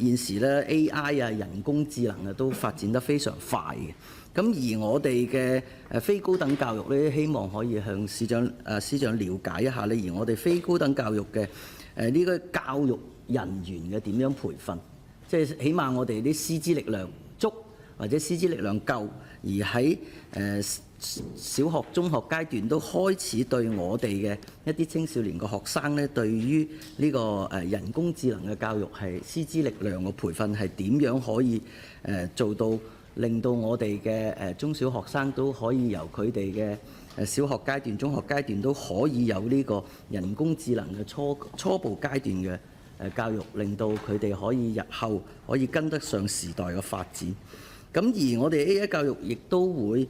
現時咧 AI 啊、人工智能啊都發展得非常快嘅。咁而我哋嘅非高等教育咧，希望可以向司長了解一下咧。而我哋非高等教育嘅呢個教育人員嘅點樣培訓，即係起碼我哋啲師資力量足或者師資力量夠，而喺小學、中學階段都開始對我哋嘅一啲青少年嘅學生咧，對於呢個人工智能嘅教育係師資力量嘅培訓係點樣可以做到，令到我哋嘅中小學生都可以由佢哋嘅小學階段、中學階段都可以有呢個人工智能嘅初步階段嘅教育，令到佢哋可以日後可以跟得上時代嘅發展。咁而我哋 AI 教育亦都會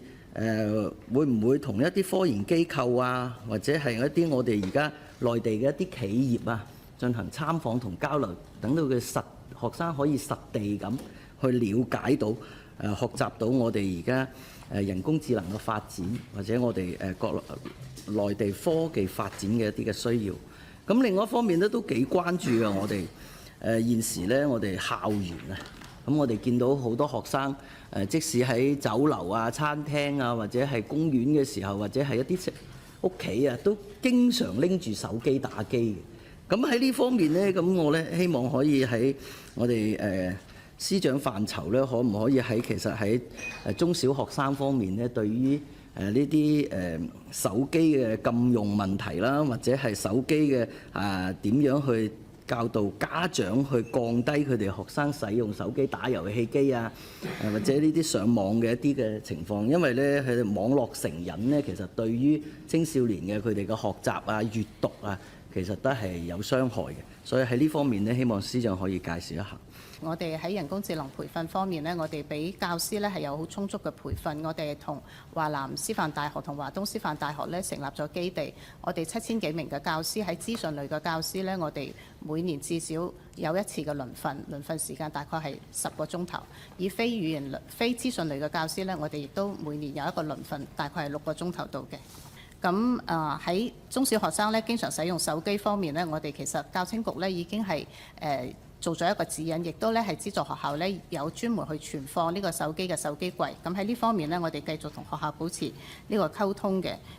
會唔會同一啲科研機構啊，或者係一啲我哋而家內地嘅一啲企業啊進行參訪同交流，等到佢學生可以實地咁去了解到學習到我哋而家人工智能嘅發展，或者我哋國內地科技發展嘅一啲嘅需要。咁另外一方面咧都幾關注嘅，我哋現時咧我哋校園啊，咁我哋見到好多學生即使喺酒樓啊、餐廳啊，或者係公園嘅時候，或者係一啲屋企啊，都經常拎住手機打機嘅。咁喺呢方面咧，咁我咧希望可以喺我哋司長範疇咧，可唔可以喺其實喺中小學生方面咧，對於呢啲手機嘅禁用問題啦，或者係手機嘅點樣去教導家長去降低佢哋學生使用手機打遊戲機啊，或者呢啲上網嘅一啲嘅情況，因為咧佢哋網絡成癮咧，其實對於青少年嘅佢哋嘅學習啊、閱讀啊，其實都係有傷害嘅。所以喺呢方面咧，希望司長可以介紹一下。我哋喺人工智能培訓方面呢，我哋俾教師呢係有好充足嘅培訓。我哋同華南師範大學同華東師範大學呢成立咗基地，我哋7000幾名嘅教師，喺資訊類嘅教師呢，我哋每年至少有一次嘅輪訓時間大概係10個鐘頭。以非語言非資訊類嘅教師呢，我哋亦都每年有一個輪訓，大概係6個鐘頭度嘅。咁喺中小學生呢，經常使用手機方面呢，我哋其實教青局呢已經係做咗一個指引，亦都咧係資助學校咧有專門去存放呢個手機嘅手機櫃。咁喺呢方面咧，我哋繼續同學校保持呢個溝通嘅。